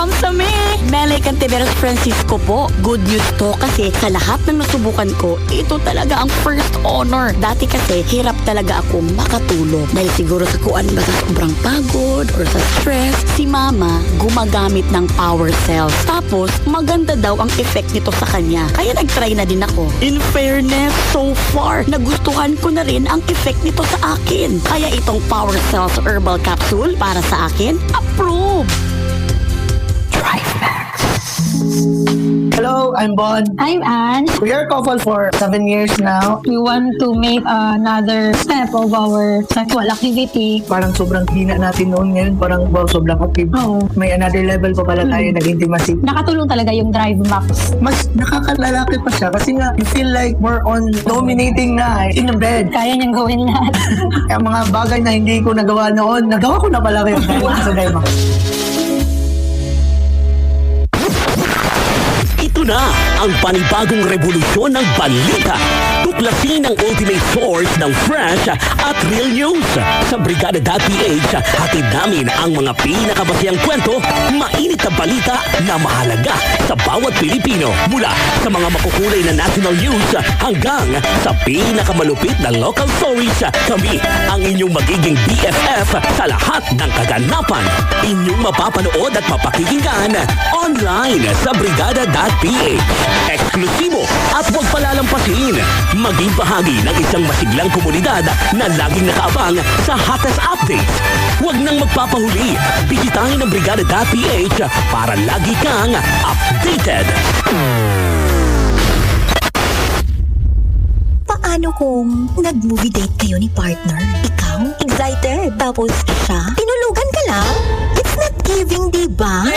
Kamsame! Melay Cantiveros Francisco po. Good news to kasi sa lahat ng nasubukan ko, ito talaga ang first honor. Dati kasi hirap talaga ako makatulog. Dahil siguro sa kuan ba sa sobrang pagod or sa stress, si mama gumagamit ng power cells. Tapos maganda daw ang effect nito sa kanya. Kaya nag-try na din ako. In fairness, so far, nagustuhan ko na rin ang effect nito sa akin. Kaya itong power cells herbal capsule para sa akin, approve! Hello, I'm Bon. I'm Anne. We are couple for 7 years now. We want to make another step of our sexual activity. Parang sobrang hina natin noon, ngayon parang wow, sobrang active. Oo. May another level pa pala tayo nag-intimacy. Nakatulong talaga yung Drive Max. Mas nakakalalaki pa siya kasi nga you feel like more on dominating na in the bed. Kaya niyang gawin lahat. Ang mga bagay na hindi ko nagawa noon, nagawa ko na pala ngayon dahil sa Dema. Ito na ang panibagong revolusyon ng balita. Tuklasin ang ultimate source ng fresh at real news. Sa Brigada.ph, hatid namin ang mga pinakabasihang kwento, mainit na balita na mahalaga sa bawat Pilipino. Mula sa mga makukulay na national news hanggang sa pinakamalupit na local stories, kami ang inyong magiging BFF sa lahat ng kaganapan. Inyong mapapanood at mapakikinggan online sa Brigada.ph. Eksklusibo at huwag palalampasin. Maging bahagi ng isang masiglang komunidad na laging nakaabang sa hottest updates. Huwag nang magpapahuli. Bisitahin ang Brigada.ph para lagi kang updated. Paano kung nag-movie date kayo ni partner? Ikaw, excited. Tapos siya, tinulugan ka lang? It's not giving, diba?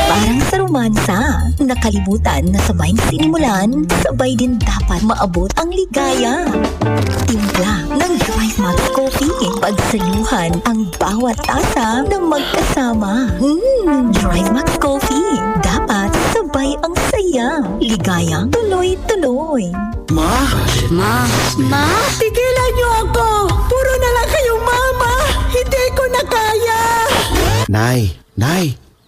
Parang sa romansa, nakalimutan na sabay sinimulan, sabay din dapat maabot ang ligaya. Timpla ng Drive Max Coffee. Pagsaluhan ang bawat tasa na magkasama. Drive Max Coffee. Dapat sabay ang saya. Ligaya, tuloy-tuloy. Ma? Tigilan niyo ako! Puro na lang kayong mama! Hindi ko na kaya!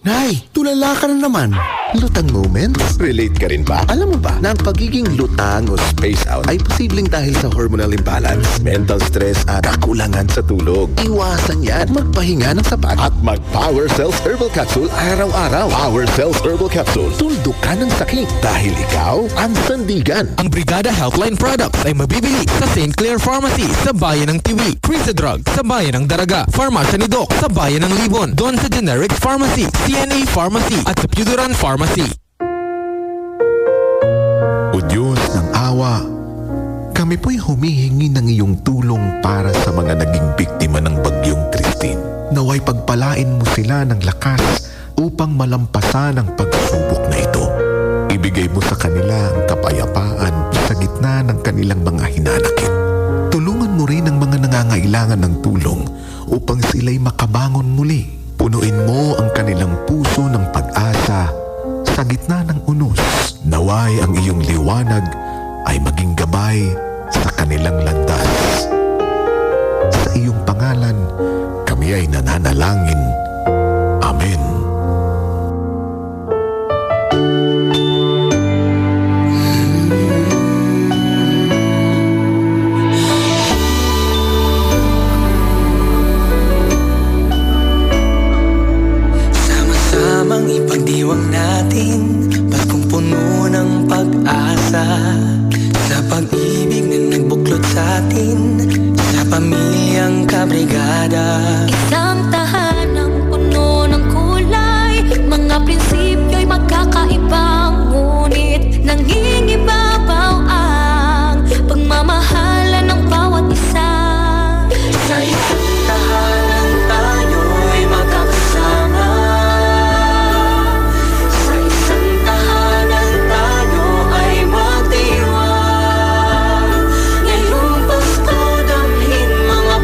Nay, tulala ka na naman. Lutang moments? Relate ka rin ba? Alam mo ba na ang pagiging lutang o space out ay posibleng dahil sa hormonal imbalance, mental stress at kakulangan sa tulog. Iwasan yan. Magpahinga ng sapat at mag-Power Cells Herbal Capsule araw-araw. Power Cells Herbal Capsule. Tuldok ka ng sakit dahil ikaw ang sandigan. Ang Brigada Healthline Products ay mabibili sa St. Clair Pharmacy sa Bayan ng Tiwi, Crisa Drug sa Bayan ng Daraga, Farmasya ni Doc sa Bayan ng Libon, Don sa Generics Pharmacy, CNA Pharmacy at sa Puduran Pharmacy. O Diyos ng awa, kami po'y humihingi ng iyong tulong para sa mga naging biktima ng bagyong Christine. Naway pagpalain mo sila ng lakas upang malampasan ang pagsubok na ito. Ibigay mo sa kanila ang kapayapaan sa gitna ng kanilang mga hinanakit. Tulungan mo rin ang mga nangangailangan ng tulong upang sila'y makabangon muli. Punuin mo ang kanilang puso ng pag-asa sa gitna ng unos. Naway ang iyong liwanag ay maging gabay sa kanilang landas. Sa iyong pangalan, kami ay nananalangin. Amen. Sama-samang ipagdiwang natin, bagong puno ng pag-asa, sa pag-ibig na nagbuklod sa atin, sa pamilyang kabrigada. Isang tahanang puno ng kulay, mga prinsipyo'y magkakaiba, ngunit nangingibabaw ang pagmamahalan ng bawat isa. Sa isang tahanan tayo'y magkakasama, sa isang tahanan tayo ay magdiwang. Ngayong Pasko damhin mga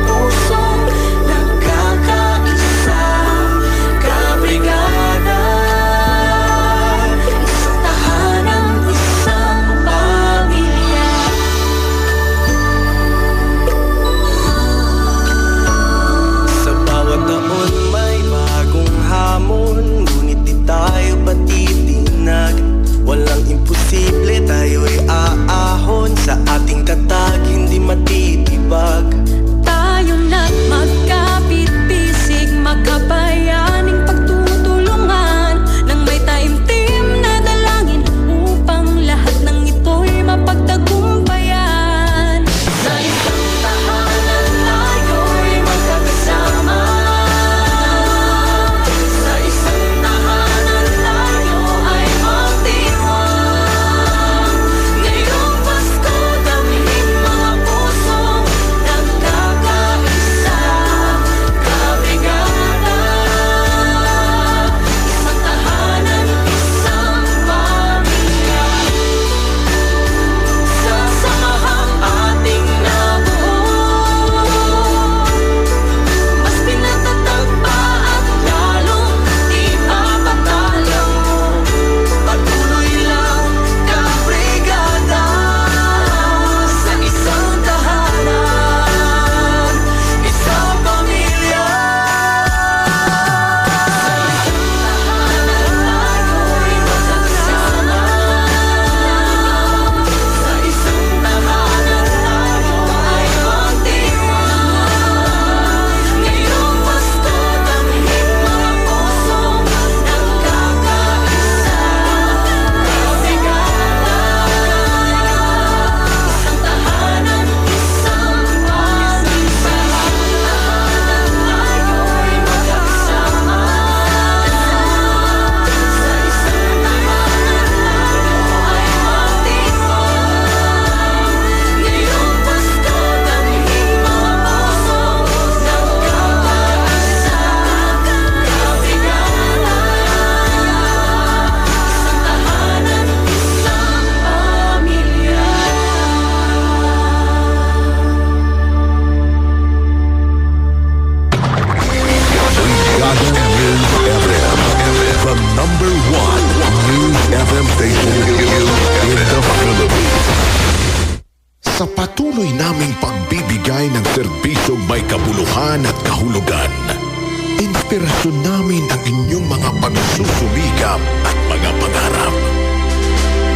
Inspirasyon namin ang inyong mga pagsusumikap at mga pangarap.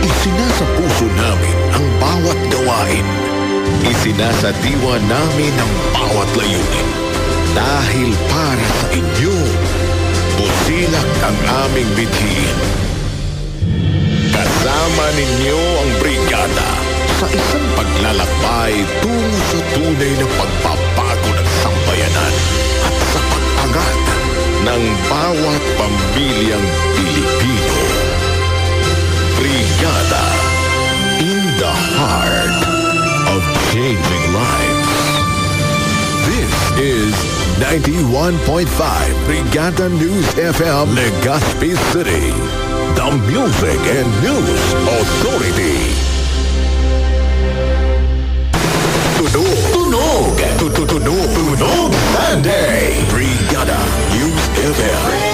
Isinasa puso namin ang bawat gawain. Isinasadiwa namin ang bawat layunin. Dahil para sa inyo, busilak ang aming bithin. Kasama ninyo ang brigada sa isang paglalakbay tungo sa tunay na pagpapago ng sambayanan at sa pag-angat ng bawat pamilyang Pilipino. Brigada, in the heart of changing lives. This is 91.5 Brigada News FM, Legazpi City. The Music and News Authority. Tunog Sunday. Brigada News FM.